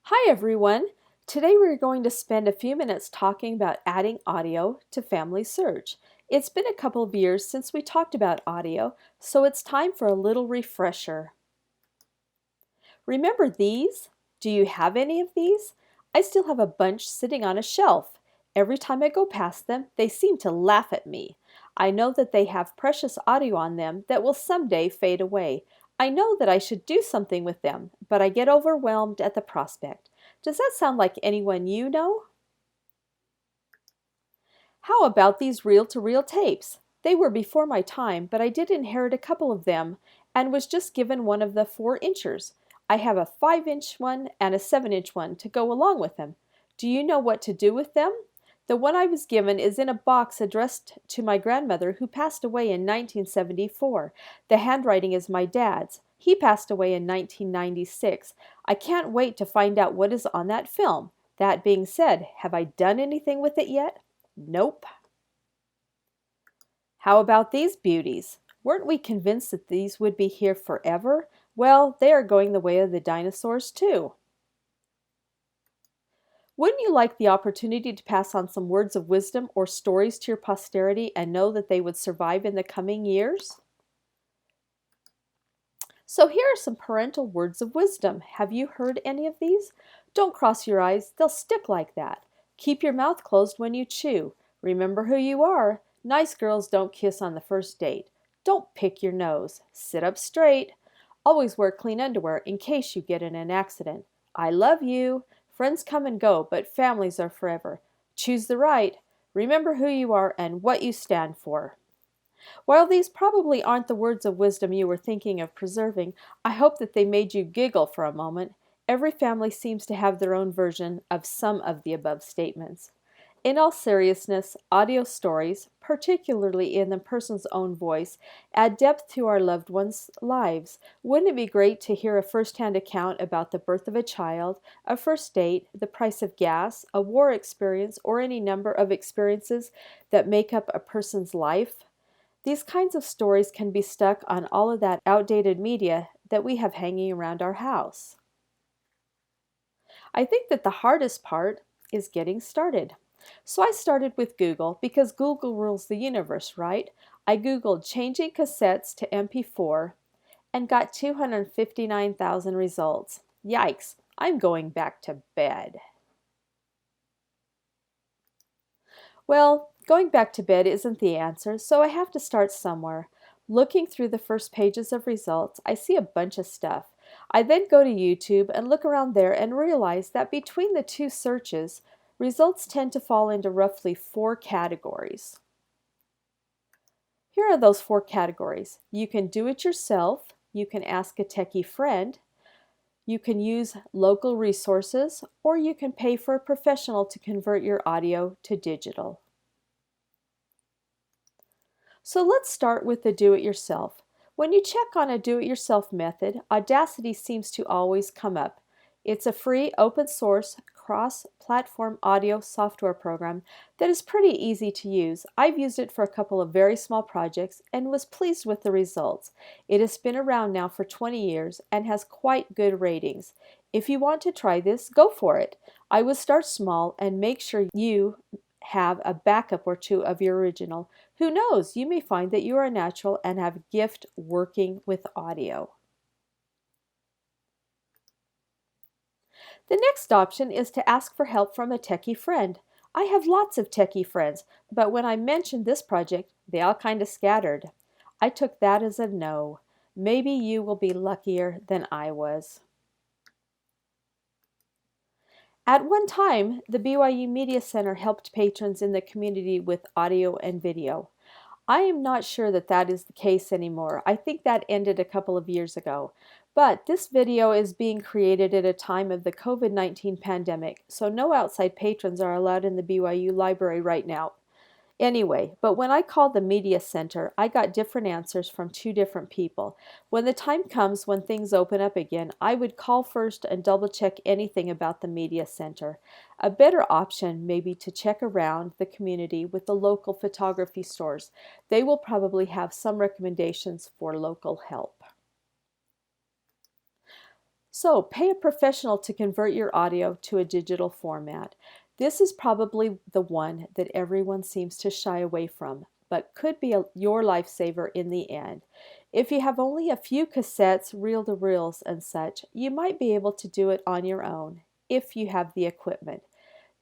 Hi everyone! Today we're going to spend a few minutes talking about adding audio to FamilySearch. It's been a couple of years since we talked about audio, so it's time for a little refresher. Remember these? Do you have any of these? I still have a bunch sitting on a shelf. Every time I go past them, they seem to laugh at me. I know that they have precious audio on them that will someday fade away. I know that I should do something with them, but I get overwhelmed at the prospect. Does that sound like anyone you know? How about these reel-to-reel tapes? They were before my time, but I did inherit a couple of them and was just given one of the 4-inchers. I have a 5-inch one and a 7-inch one to go along with them. Do you know what to do with them? The one I was given is in a box addressed to my grandmother who passed away in 1974. The handwriting is my dad's. He passed away in 1996. I can't wait to find out what is on that film. That being said, have I done anything with it yet? Nope. How about these beauties? Weren't we convinced that these would be here forever? Well, they are going the way of the dinosaurs too. Wouldn't you like the opportunity to pass on some words of wisdom or stories to your posterity and know that they would survive in the coming years? So here are some parental words of wisdom. Have you heard any of these? Don't cross your eyes, they'll stick like that. Keep your mouth closed when you chew. Remember who you are. Nice girls don't kiss on the first date. Don't pick your nose. Sit up straight. Always wear clean underwear in case you get in an accident. I love you. Friends come and go, but families are forever. Choose the right. Remember who you are and what you stand for. While these probably aren't the words of wisdom you were thinking of preserving, I hope that they made you giggle for a moment. Every family seems to have their own version of some of the above statements. In all seriousness, audio stories, particularly in the person's own voice, add depth to our loved ones' lives. Wouldn't it be great to hear a first-hand account about the birth of a child, a first date, the price of gas, a war experience, or any number of experiences that make up a person's life? These kinds of stories can be stuck on all of that outdated media that we have hanging around our house. I think that the hardest part is getting started. So I started with Google because Google rules the universe, right? I Googled changing cassettes to MP4 and got 259,000 results. Yikes, I'm going back to bed. Well, going back to bed isn't the answer, so I have to start somewhere. Looking through the first pages of results, I see a bunch of stuff. I then go to YouTube and look around there and realize that between the two searches, results tend to fall into roughly 4 categories. Here are those 4 categories. You can do it yourself, you can ask a techie friend, you can use local resources, or you can pay for a professional to convert your audio to digital. So let's start with the do-it-yourself. When you check on a do-it-yourself method, Audacity seems to always come up. It's a free, open-source, cross-platform audio software program that is pretty easy to use. I've used it for a couple of very small projects and was pleased with the results. It has been around now for 20 years and has quite good ratings. If you want to try this, go for it. I would start small and make sure you have a backup or two of your original. Who knows, you may find that you are a natural and have a gift working with audio. The next option is to ask for help from a techie friend. I have lots of techie friends, but when I mentioned this project, they all kind of scattered. I took that as a no. Maybe you will be luckier than I was. At one time, the BYU Media Center helped patrons in the community with audio and video. I am not sure that that is the case anymore. I think that ended a couple of years ago. But this video is being created at a time of the COVID-19 pandemic, so no outside patrons are allowed in the BYU library right now. Anyway, but when I called the Media Center, I got different answers from 2 different people. When the time comes when things open up again, I would call first and double check anything about the Media Center. A better option may be to check around the community with the local photography stores. They will probably have some recommendations for local help. So pay a professional to convert your audio to a digital format. This is probably the one that everyone seems to shy away from, but could be your lifesaver in the end. If you have only a few cassettes, reel-to-reels and such, you might be able to do it on your own if you have the equipment.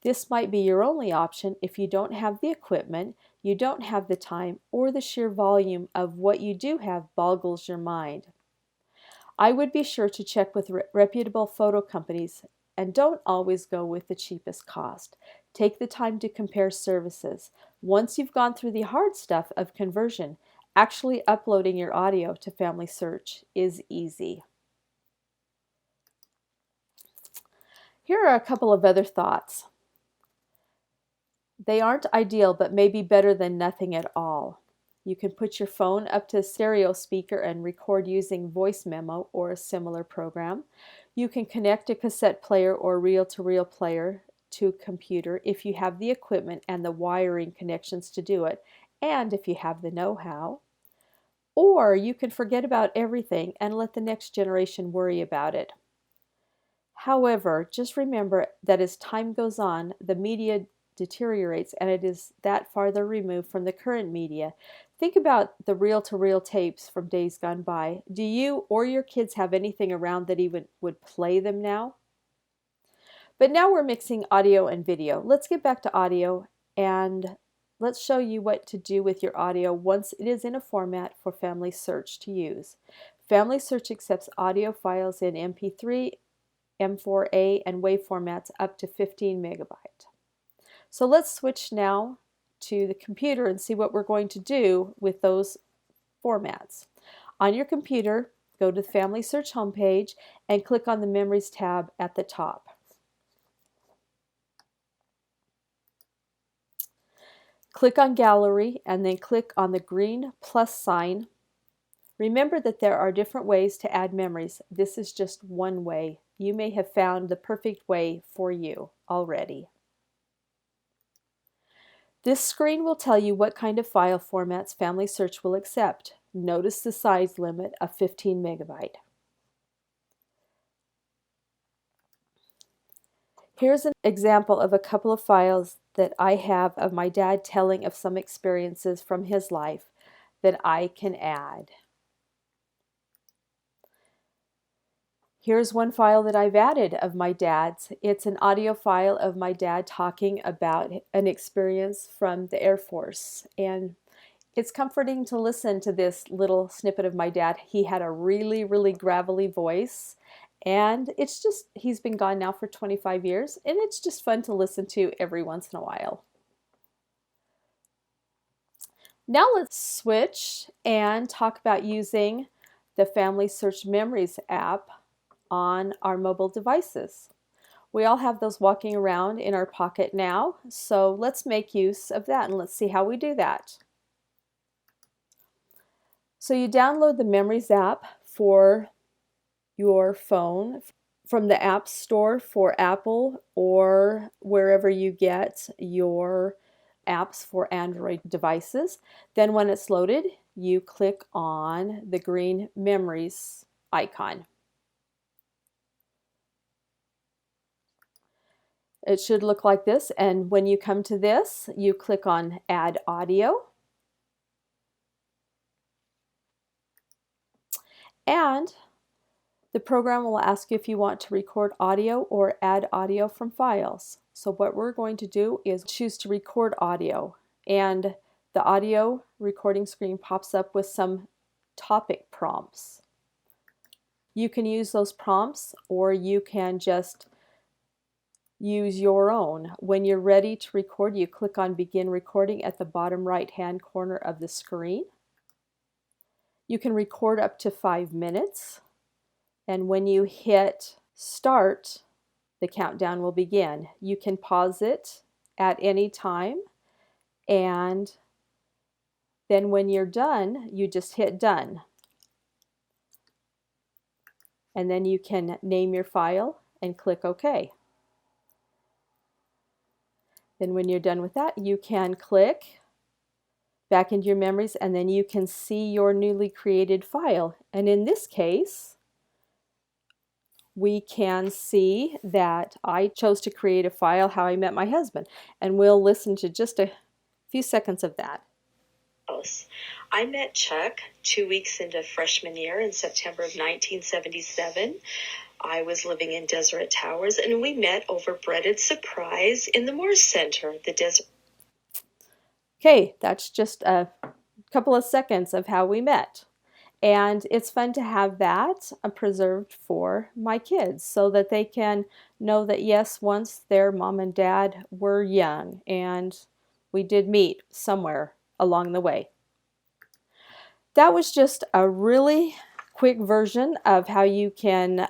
This might be your only option if you don't have the equipment, you don't have the time, or the sheer volume of what you do have boggles your mind. I would be sure to check with reputable photo companies and don't always go with the cheapest cost. Take the time to compare services. Once you've gone through the hard stuff of conversion, actually uploading your audio to FamilySearch is easy. Here are a couple of other thoughts. They aren't ideal, but maybe better than nothing at all. You can put your phone up to a stereo speaker and record using Voice Memo or a similar program. You can connect a cassette player or reel-to-reel player to a computer if you have the equipment and the wiring connections to do it, and if you have the know-how. Or you can forget about everything and let the next generation worry about it. However, just remember that as time goes on, the media deteriorates and it is that farther removed from the current media. Think about the reel-to-reel tapes from days gone by. Do you or your kids have anything around that even would play them now? But now we're mixing audio and video. Let's get back to audio and let's show you what to do with your audio once it is in a format for FamilySearch to use. FamilySearch accepts audio files in MP3, M4A, and WAV formats up to 15 megabyte. So let's switch now to the computer and see what we're going to do with those formats. On your computer, go to the FamilySearch homepage and click on the Memories tab at the top. Click on Gallery and then click on the green plus sign. Remember that there are different ways to add memories. This is just one way. You may have found the perfect way for you already. This screen will tell you what kind of file formats FamilySearch will accept. Notice the size limit of 15 megabyte. Here's an example of a couple of files that I have of my dad telling of some experiences from his life that I can add. Here's one file that I've added of my dad's. It's an audio file of my dad talking about an experience from the Air Force. And it's comforting to listen to this little snippet of my dad. He had a really, really gravelly voice. And it's just, he's been gone now for 25 years. And it's just fun to listen to every once in a while. Now let's switch and talk about using the FamilySearch Memories app on our mobile devices. We all have those walking around in our pocket now, so let's make use of that and let's see how we do that. So you download the Memories app for your phone from the App Store for Apple or wherever you get your apps for Android devices. Then when it's loaded, you click on the green Memories icon. It should look like this, and when you come to this, you click on Add Audio. And the program will ask you if you want to record audio or add audio from files. So what we're going to do is choose to record audio, and the audio recording screen pops up with some topic prompts. You can use those prompts or you can just use your own. When you're ready to record, you click on Begin Recording at the bottom right-hand corner of the screen. You can record up to 5 minutes, and when you hit Start, the countdown will begin. You can pause it at any time, and then when you're done, you just hit Done. And then you can name your file and click OK. Then when you're done with that, you can click back into your memories and then you can see your newly created file. And in this case, we can see that I chose to create a file, How I Met My Husband, and we'll listen to just a few seconds of that. I met Chuck 2 weeks into freshman year in September of 1977. I was living in Deseret Towers, and we met over breaded surprise in the Moore Center. Okay, that's just a couple of seconds of how we met. And it's fun to have that preserved for my kids so that they can know that, yes, once their mom and dad were young and we did meet somewhere along the way. That was just a really quick version of how you can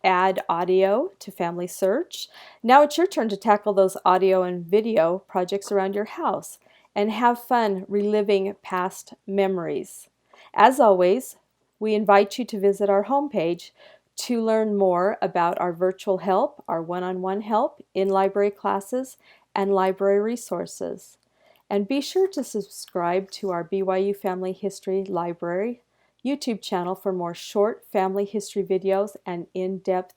add audio to FamilySearch. Now it's your turn to tackle those audio and video projects around your house and have fun reliving past memories. As always, we invite you to visit our homepage to learn more about our virtual help, our one-on-one help, in-library classes, and library resources. And be sure to subscribe to our BYU Family History Library YouTube channel for more short family history videos and in-depth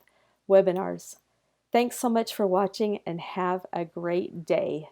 webinars. Thanks so much for watching and have a great day.